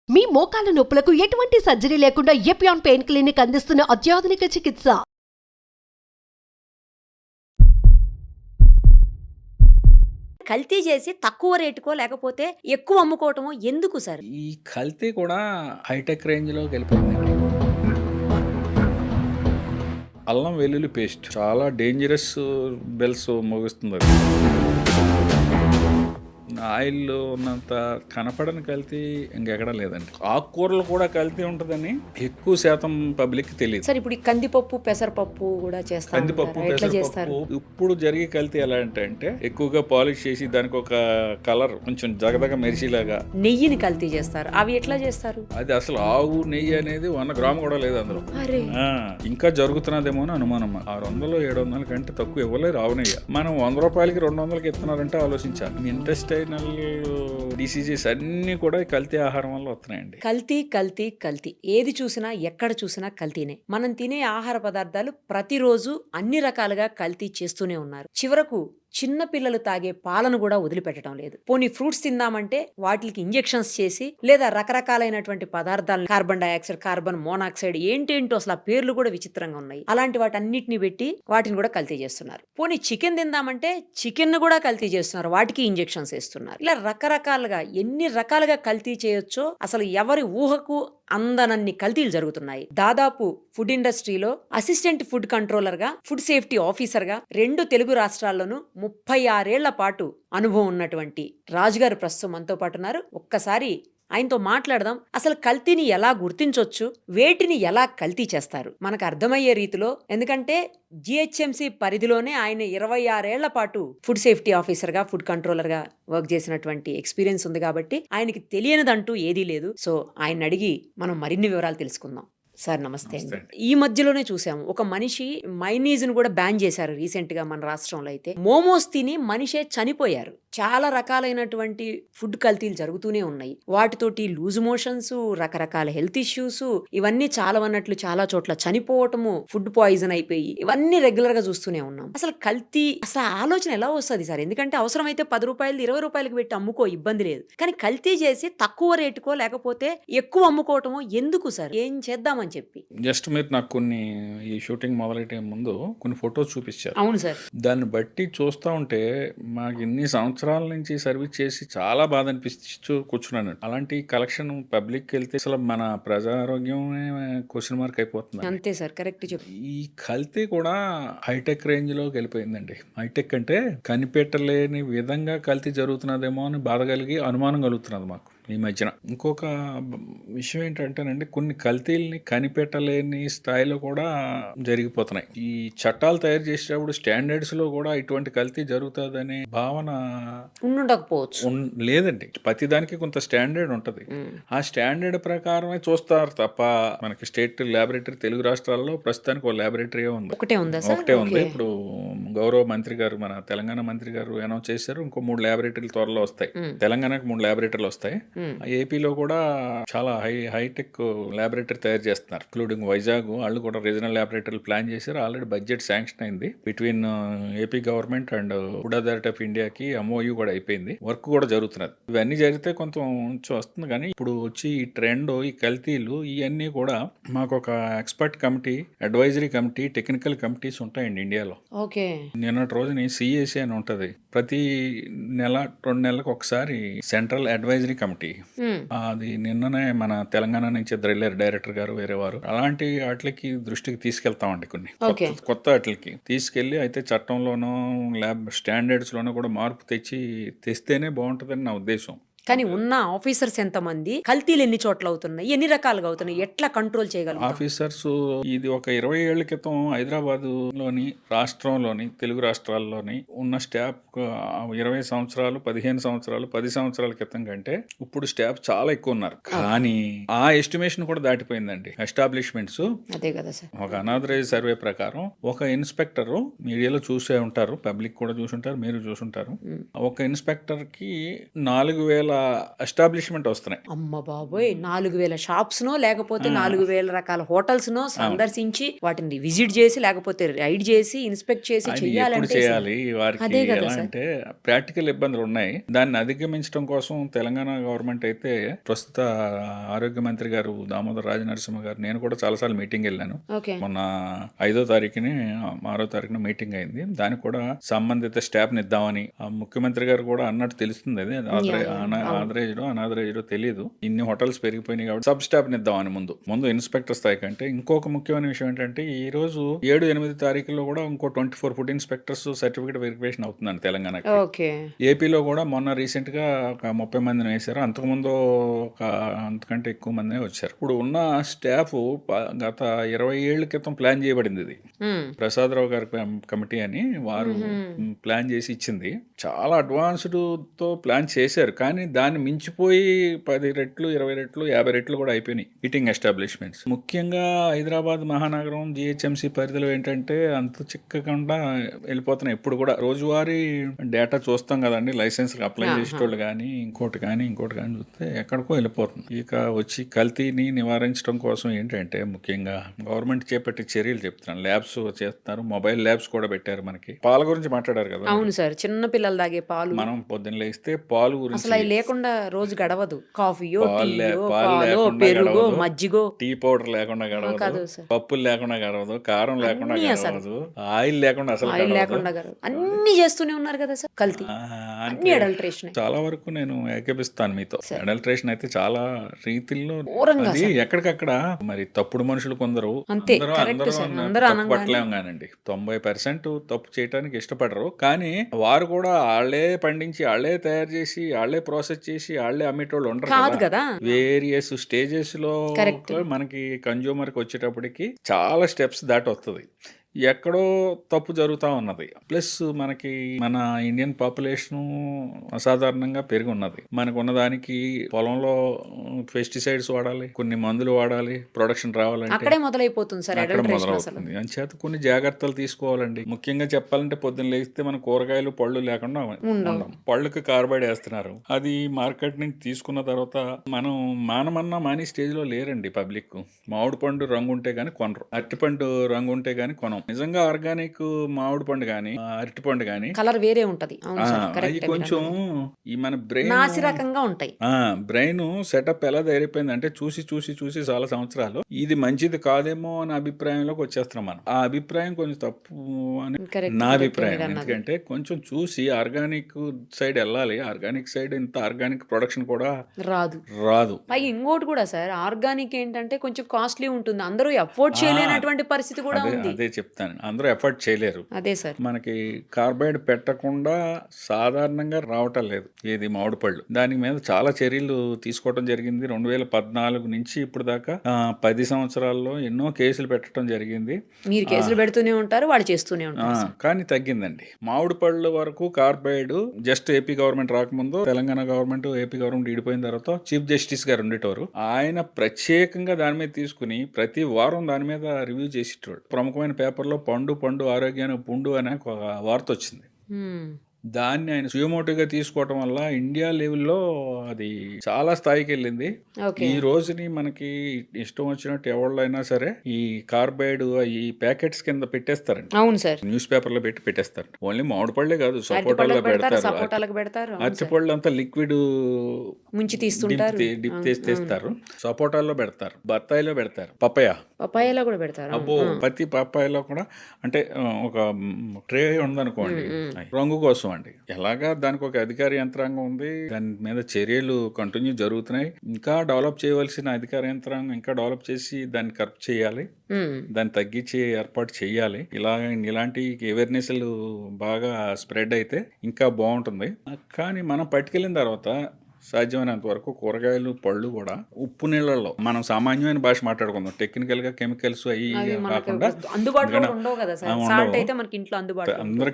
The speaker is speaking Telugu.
మీ మోకాల నొప్పులకు ఎటువంటి సర్జరీ లేకుండా ఎపియాన్ పెయిన్ క్లినిక్ అందిస్తున్న అత్యాధునిక చికిత్స. కల్తీ చేసి తక్కువ రేటుకో లేకపోతే ఎక్కువ అమ్ముకోవటమో ఎందుకు సార్? ఈ కల్తీ కూడా హైటెక్ రేంజ్‌లోకి వెళ్ళిపోయిందండి. అల్లం వెల్లుల్లి పేస్ట్ చాలా డేంజరస్ బెల్స్ మోగిస్తుందది. ఆయిల్‌లో ఉన్నంత కనపడని కల్తీ ఇంకెక్కడా లేదండి. ఆకుకూరలు కూడా కల్తీ ఉంటదని ఎక్కువ శాతం పబ్లిక్‌కి తెలీదు. సార్ ఇప్పుడు ఈ కందిపప్పు, పెసరపప్పు కూడా చేస్తారు. కందిపప్పు, ఎట్లా చేస్తారు? పెసరపప్పు ఇప్పుడు జరిగే కల్తీ ఎలా అంటే ఎక్కువగా పాలిష్ చేసి దానికి ఒక కలర్ కొంచెం జగదగ మెరిసేలాగా నెయ్యిని కల్తీ చేస్తారు. అవి ఎట్లా చేస్తారు? అది అసలు ఆవు నెయ్యి అనేది 1 గ్రాము కూడా లేదు అందులో. అరే ఇంకా జరుగుతున్నదేమో అని అనుమానం. 600 700 కంటే తక్కువ ఇవ్వలేరు ఆవు నెయ్యి. మనం 100 రూపాయలకి 200కి ఇస్తున్నారంటే ఆలోచించాలి. ఇంటెస్టైనల్ డిసీజెస్ అన్ని కూడా కల్తీ ఆహారం వల్ల వస్తున్నాయండి. కల్తీ కల్తీ కల్తీ, ఏది చూసినా ఎక్కడ చూసినా కల్తీనే. మనం తినే ఆహార పదార్థాలు ప్రతిరోజు అన్ని రకాలుగా కల్తీ చేస్తూనే ఉన్నారు. చివరకు చిన్న పిల్లలు తాగే పాలను కూడా వదిలిపెట్టడం లేదు. పోనీ ఫ్రూట్స్ తిందామంటే వాటికి ఇంజెక్షన్స్ చేసి లేదా రకరకాలైనటువంటి పదార్థాలను కార్బన్ డైఆక్సైడ్, కార్బన్ మోనాక్సైడ్ ఏంటేంటో అసలు ఆ పేర్లు కూడా విచిత్రంగా ఉన్నాయి. అలాంటి వాటన్నిటిని పెట్టి వాటిని కూడా కల్తీ చేస్తున్నారు. పోనీ చికెన్ తిందామంటే చికెన్ కూడా కల్తీ చేస్తున్నారు, వాటికి ఇంజెక్షన్స్ వేస్తున్నారు. ఇలా రకరకాలుగా ఎన్ని రకాలుగా కల్తీ చేయొచ్చో అసలు ఎవరి ఊహకు అందనన్ని కల్తీలు జరుగుతున్నాయి. దాదాపు ఫుడ్ ఇండస్ట్రీలో అసిస్టెంట్ ఫుడ్ కంట్రోలర్ గా, ఫుడ్ సేఫ్టీ ఆఫీసర్ గా 2 తెలుగు రాష్ట్రాల్లోనూ 36 ఏళ్ల పాటు అనుభవం ఉన్నటువంటి రాజుగారు ప్రస్తుతం మనతో పాటు ఉన్నారు. ఒక్కసారి ఆయనతో మాట్లాడదాం. అసలు కల్తీని ఎలా గుర్తించొచ్చు, వేటిని ఎలా కల్తీ చేస్తారు మనకు అర్థమయ్యే రీతిలో. ఎందుకంటే జిహెచ్ఎంసీ పరిధిలోనే ఆయన 26 ఏళ్ల పాటు ఫుడ్ సేఫ్టీ ఆఫీసర్ గా, ఫుడ్ కంట్రోలర్ గా వర్క్ చేసినటువంటి ఎక్స్పీరియన్స్ ఉంది కాబట్టి ఆయనకి తెలియనిదంటూ ఏదీ లేదు. సో ఆయన అడిగి మనం మరిన్ని వివరాలు తెలుసుకుందాం. సార్ నమస్తే అండి. ఈ మధ్యలోనే చూసాము ఒక మనిషి మైనీస్ ను కూడా బ్యాన్ చేశారు రీసెంట్ గా మన రాష్ట్రంలో. అయితే మోమోస్ తిని మనిషే చనిపోయారు. చాలా రకాలైనటువంటి ఫుడ్ కల్తీలు జరుగుతూనే ఉన్నాయి. వాటితోటి లూజ్ మోషన్స్, రకరకాల హెల్త్ ఇష్యూస్, ఇవన్నీ చాలా అన్నట్లు చాలా చోట్ల చనిపోవటము, ఫుడ్ పాయిజన్ అయిపోయి ఇవన్నీ రెగ్యులర్ గా చూస్తూనే ఉన్నాం. అసలు కల్తీ అసలు ఆలోచన ఎలా వస్తుంది సార్? ఎందుకంటే అవసరమైతే 10 రూపాయలు 20 రూపాయలకి పెట్టి అమ్ముకో, ఇబ్బంది లేదు. కానీ కల్తీ చేసి తక్కువ రేటుకో లేకపోతే ఎక్కువ అమ్ముకోవటమో ఎందుకు సార్? ఏం చేద్దాం చెప్పి జస్ట్ మీరు నాకు కొన్ని ఈ షూటింగ్ మొదలెట్టే ముందు కొన్ని ఫొటోస్ చూపించారు. అవును సార్. దాన్ని బట్టి చూస్తూ ఉంటే మాకు ఇన్ని సంవత్సరాల నుంచి సర్వీస్ చేసి చాలా బాధ అనిపిస్తూ కూర్చున్నాను. అలాంటి కలెక్షన్ పబ్లిక్ వెళ్తే అసలు మన ప్రజారోగ్యం క్వశ్చన్ మార్క్ అయిపోతుంది. అంతే సార్, కరెక్ట్ చెప్పు. ఈ కల్తీ కూడా హైటెక్ రేంజ్ లోకి వెళ్ళిపోయిందండి. హైటెక్ అంటే కనిపెట్టలేని విధంగా కల్తీ జరుగుతున్నదేమో అని బాధ కలిగి అనుమానం కలుగుతున్నది మాకు ఈ మధ్యన. ఇంకొక విషయం ఏంటంటేనండి, కొన్ని కల్తీల్ని కనిపెట్టలేని స్థాయిలో కూడా జరిగిపోతున్నాయి. ఈ చట్టాలు తయారు చేసేటప్పుడు స్టాండర్డ్స్ లో కూడా ఇటువంటి కల్తీ జరుగుతుందనే భావన ఉండకపోవచ్చు. లేదండి. ప్రతిదానికి కొంత స్టాండర్డ్ ఉంటది. ఆ స్టాండర్డ్ ప్రకారమే చూస్తారు తప్ప మనకి స్టేట్ ల్యాబొరేటరీ తెలుగు రాష్ట్రాల్లో ప్రస్తుతానికి ఒక ల్యాబొరేటరీ ఉంది. ఒకటే ఉందా సార్? ఒకటే ఉంది. ఇప్పుడు గౌరవ మంత్రి గారు, మన తెలంగాణ మంత్రి గారు అనౌన్స్ చేశారు, ఇంకో 3 ల్యాబొరేటరీలు త్వరలో వస్తాయి. తెలంగాణకు 3 ల్యాబొరేటరీలు వస్తాయి. ఏపీలో కూడా చాలా హైటెక్ ల్యాబొరేటరీ తయారు చేస్తున్నారు, ఇంక్లూడింగ్ వైజాగ్. వాళ్ళు కూడా రీజనల్ ల్యాబొరేటరీలు ప్లాన్ చేశారు. ఆల్రెడీ బడ్జెట్ శాంక్షన్ అయింది between AP government and food authority of ఇండియాకి. MOU కూడా అయిపోయింది, వర్క్ కూడా జరుగుతున్నది. ఇవన్నీ జరిగితే కొంచెం వస్తుంది. కానీ ఇప్పుడు వచ్చి ఈ ట్రెండ్, ఈ కల్తీలు ఇవన్నీ కూడా మాకు ఒక expert committee, advisory committee, technical committees ఉంటాయండి ఇండియాలో. ఓకే. నిన్నటి రోజుని CAC అని ఉంటుంది. ప్రతి నెల 2 నెలలకు ఒకసారి సెంట్రల్ అడ్వైజరీ కమిటీ. అది నిన్ననే మన తెలంగాణ నుంచి వెళ్ళారు డైరెక్టర్ గారు, వేరే వారు. అలాంటి వాటికి దృష్టికి తీసుకెళ్తామండి. కొన్ని కొత్త వాటికి తీసుకెళ్లి అయితే చట్టంలోనూ ల్యాబ్ స్టాండర్డ్స్ లోనూ కూడా మార్పు తెస్తేనే బాగుంటుందని నా ఉద్దేశం. కానీ ఉన్న ఆఫీసర్స్ ఎంతమంది, కల్తీలు ఎన్ని చోట్ల అవుతున్నాయి, ఎన్ని రకాలుగా అవుతున్నాయి, ఎట్లా కంట్రోల్ చేయగలరు ఆఫీసర్స్? ఇది ఒక 20 ఏళ్ల క్రితం హైదరాబాద్ లోని రాష్ట్రంలోని తెలుగు రాష్ట్రాల్లోని ఉన్న స్టాఫ్ 20 సంవత్సరాలు 15 సంవత్సరాలు 10 సంవత్సరాల క్రితం కంటే ఇప్పుడు స్టాఫ్ చాలా ఎక్కువ ఉన్నారు. కానీ ఆ ఎస్టిమేషన్ కూడా దాటిపోయిందండి ఎస్టాబ్లిష్మెంట్స్. అదే కదా సార్. ఒక అనాథరైజ్ సర్వే ప్రకారం ఒక ఇన్స్పెక్టర్, మీడియాలో చూసే ఉంటారు, పబ్లిక్ కూడా చూసుంటారు, మీరు చూసుంటారు, ఒక ఇన్స్పెక్టర్ కి 4,000 ఎస్టాబ్లిష్మెంట్ వస్తున్నాయి. అమ్మ బాబోయ్, 4,000 షాప్స్ నో లేకపోతే 4,000 రకాల హోటల్స్ నో సందర్శించి వాటిని విజిట్ చేసి లేకపోతే రైడ్ చేసి ఇన్స్పెక్ట్ చేసి ఆయన ఎప్పుడు చెయ్యాలంటే చేయాలి వారికి అదే కదా ఎలా సార్. అంటే ప్రాక్టికల్ ఇబ్బందులు ఉన్నాయి. దాన్ని అధిగమించడం కోసం తెలంగాణ గవర్నమెంట్ అయితే ప్రస్తుత ఆరోగ్య మంత్రి గారు దామోదర్ రాజనరసింహ గారు, నేను కూడా చాలాసార్లు మీటింగ్ వెళ్ళాను. ఓకే. మొన్న 5వ తారీఖుని 6వ తారీఖున మీటింగ్ అయింది. దానికి కూడా సంబంధిత స్టాఫ్ని ఇద్దామని ఆ ముఖ్యమంత్రి గారు కూడా అన్నట్టు తెలుస్తుంది. అది ఆంధ్రేజ్లో అనాథరేజ్లో తెలియదు. ఇన్ని హోటల్స్ పెరిగిపోయినాయి కాబట్టి సబ్ స్టాఫ్ని ఇద్దామని ముందు ఇన్స్పెక్టర్ స్థాయి కంటే. ఇంకొక ముఖ్యమైన విషయం ఏంటంటే ఈ రోజు 7-8 తారీఖుల్లో కూడా ఇంకో 24 ఫుడ్ ఇన్స్పెక్టర్స్ సర్టిఫికేట్ వెరిఫికేషన్ అవుతుందండి తెలంగాణకి. ఓకే. ఏపీలో కూడా మొన్న రీసెంట్ గా ఒక 30 మందిని వేశారు. అంతకుముందు ఒక అంతకంటే ఎక్కువ మంది వచ్చారు. ఇప్పుడు ఉన్న స్టాఫ్ గత 20 ఏళ్ల క్రితం ప్లాన్ చేయబడింది. ఇది ప్రసాదరావు గారి కమిటీ అని వారు ప్లాన్ చేసి ఇచ్చింది. చాలా అడ్వాన్స్డ్ తో ప్లాన్ చేశారు. కానీ దాన్ని మించిపోయి 10 రెట్లు 20 రెట్లు 50 రెట్లు కూడా అయిపోయినాయి ఈటింగ్ ఎస్టాబ్లిష్మెంట్స్. ముఖ్యంగా హైదరాబాద్ మహానగరం జిహెచ్ఎంసీ పరిధిలో ఏంటంటే అంత చిక్కకుండా వెళ్ళిపోతున్నాయి. ఇప్పుడు కూడా రోజువారీ డేటా చూస్తాం కదండి, లైసెన్స్ అప్లై చేసేటోళ్ళు కానీ ఇంకోటి కానీ చూస్తే ఎక్కడికో వెళ్ళిపోతుంది. ఇక వచ్చి కల్తీని నివారించడం కోసం ఏంటంటే ముఖ్యంగా గవర్నమెంట్ చేపట్టే చర్యలు చెప్తున్నాను. ల్యాబ్స్ చేస్తున్నారు, మొబైల్ ల్యాబ్స్ కూడా పెట్టారు. మనకి పాల గురించి మాట్లాడారు కదా. అవును సార్, చిన్న పిల్లలు తాగే పాలు మనం పొద్దున్న లేస్తే పాలు గురించి అసలు అవి లేకుండా రోజు గడవదు. కాఫీయో పాలు పాలో లేకుండా పెరుగో గడవదు, మజ్జిగో, టీ పౌడర్ లేకుండా కాదు గడవదు, సార్. పప్పులు లేకుండా గడవదు, కారం లేకుండా అన్నీ అసలు. గడవదు, ఆయిల్ లేకుండా అసలు ఆయిల్ గడవదు. లేకుండా గడవదు. అన్ని చేస్తూనే ఉన్నారు కదా సార్ కల్తీ. అన్ని అడల్ట్రేషన్. చాలా వరకు నేను ఏకీపిస్తాను మీతో. అడల్ట్రేషన్ అయితే చాలా రీతిల్లో ఘోరంగా అది ఎక్కడికక్కడ మరి తప్పుడు మనుషులు కొందరు అంతే, అందరూ correct అందరూ సార్. తప్పు అందరూ అనగానే. పట్టలేం కానండి. 90% తప్పు చేయడానికి ఇష్టపడరు. కానీ వారు కూడా వాళ్ళే పండించి వాళ్ళే తయారు చేసి వాళ్ళే ప్రాసెస్ చేసి వాళ్ళే అమ్మేటోళ్ళు ఉండరు కాదు కదా. కదా. వేరియస్ స్టేజెస్ లో Correct. మనకి కన్జ్యూమర్ కి వచ్చేటప్పటికి చాలా స్టెప్స్ దాటి వస్తుంది. ఎక్కడో తప్పు జరుగుతూ ఉన్నది. ప్లస్ మనకి మన ఇండియన్ పాపులేషన్ అసాధారణంగా పెరిగి ఉన్నది. మనకు ఉన్నదానికి పొలంలో పెస్టిసైడ్స్ వాడాలి, కొన్ని మందులు వాడాలి, ప్రొడక్షన్ రావాలంటే అక్కడే మొదలైపోతుంది సార్ అక్కడ అడల్ట్రేషన్ అసలు. మొదలవుతుంది. అంచేత కొన్ని జాగ్రత్తలు తీసుకోవాలండి. ముఖ్యంగా చెప్పాలంటే పొద్దున్న లేస్తే మన కూరగాయలు పళ్ళు లేకుండా ఉండం. పళ్ళుకి కార్బైడ్ వేస్తున్నారు. అది మార్కెట్ నుంచి తీసుకున్న తర్వాత మనం మానమన్నా మాని స్టేజ్ లో లేరండి పబ్లిక్. మామిడి పండు రంగు ఉంటే గానీ కొనరు, అరటిపండు రంగు ఉంటే గానీ కొనం. నిజంగా ఆర్గానిక్ మామిడి పండు గానీ అరటిపండు గానీ కలర్ వేరే ఉంటది. అవును సార్, అవి కరెక్ట్. కొంచెం ఈ మన బ్రెయిన్ నాసి రకంగా ఉంటాయి. బ్రెయిన్ సెటప్ ఎలా తయారైపోయింది అంటే చూసి చాలా సంవత్సరాలు ఇది మంచిది కాదేమో అనే అభిప్రాయంలోకి వచ్చేస్తున్నాం మనం. ఆ అభిప్రాయం కొంచెం తప్పు అని Correct, నా correct అభిప్రాయం. మీరు అన్నది. ఎందుకంటే కొంచెం చూసి ఆర్గానిక్ సైడ్ వెళ్ళాలి. ఆర్గానిక్ సైడ్ ఇంత ఆర్గానిక్ ప్రొడక్షన్ కూడా రాదు. పై ఇంకోటి కూడా సార్, ఆర్గానిక్ ఏంటంటే కొంచెం కాస్ట్లీ ఉంటుంది. అందరూ అఫోర్డ్ చేయలేనటువంటి పరిస్థితి కూడా ఉంది. అదే చెప్తాను, అందరూ ఎఫర్ట్ చేయలేరు. అదే సార్. మనకి కార్బైడ్ పెట్టకుండా సాధారణంగా రావటం లేదు ఏది మామిడి పళ్ళు. దాని మీద చాలా చర్యలు తీసుకోవడం జరిగింది. 2014 నుంచి ఇప్పుడు దాకా 10 సంవత్సరాల్లో ఎన్నో కేసులు పెట్టడం జరిగింది. మీరు కేసులు పెడుతూనే ఉంటారు, వాళ్ళు చేస్తూనే ఉంటారు సార్. కానీ తగ్గిందండి. మామిడి పళ్ళు వరకు కార్బైడ్ జస్ట్ ఏపీ గవర్నమెంట్ రాకముందు తెలంగాణ గవర్నమెంట్ ఏపీ గవర్నమెంట్ విడిపోయిన తర్వాత చీఫ్ జస్టిస్ గారు ఉండేటవారు. ఆయన ప్రత్యేకంగా దాని మీద తీసుకుని ప్రతి వారం దాని మీద రివ్యూ చేసేటోడు. ప్రముఖమైన పేపర్లో పండు ఆరోగ్యానికి పుండు అనే ఒక వార్త వచ్చింది. దాన్ని ఆయన సుయమోటోగా తీసుకోవటం వల్ల ఇండియా లెవెల్లో అది చాలా స్థాయికి వెళ్ళింది. ఓకే. ఈ రోజుని మనకి ఇష్టం వచ్చినట్టు ఎవళ్ళైనా సరే ఈ కార్బైడ్ ఈ ప్యాకెట్స్ కింద పెట్టేస్తారండి. అవును సార్. న్యూస్ పేపర్ లో పెట్టేస్తారు. ఓన్లీ మామిడి పళ్ళే కాదు, సపోటాలో అరటిపళ్ళకు పెడతారు, పెడతారు. సపోటాలకు పెడతారు. అరటిపళ్ళు అంతా లిక్విడ్ ముంచి తీస్తుంటారు. డిప్ తీస్తారు. సపోటాల్లో పెడతారు, బత్తాయిలో పెడతారు, పపాయాలో కూడా పెడతారు. అబ్బో ప్రతి పప్పాయిలో కూడా అంటే ఒక ట్రే ఉందనుకోండి రంగు కోసం అండి. ఎలాగా దానికి ఒక అధికార యంత్రాంగం ఉంది. దాని మీద చర్యలు కంటిన్యూ జరుగుతున్నాయి. ఇంకా డెవలప్ చేయవలసిన అధికార యంత్రాంగం ఇంకా డెవలప్ చేసి దాన్ని కరెక్ట్ చేయాలి, దాన్ని తగ్గించి ఏర్పాటు చేయాలి. ఇలాంటి అవేర్నెస్లు బాగా స్ప్రెడ్ అయితే ఇంకా బాగుంటుంది. కానీ మనం పట్టుకెళ్ళిన తర్వాత సాధ్యమైనంత వరకు కూరగాయలు పళ్ళు కూడా ఉప్పు నీళ్ళల్లో మనం సామాన్యమైన భాష మాట్లాడుకుందాం. టెక్నికల్ గా కెమికల్స్ అవి కాకుండా అందుబాటులో ఉండవు కదా సార్. సాల్ట్ అయితే మనకి ఇంట్లో అందుబాటులో అందరికి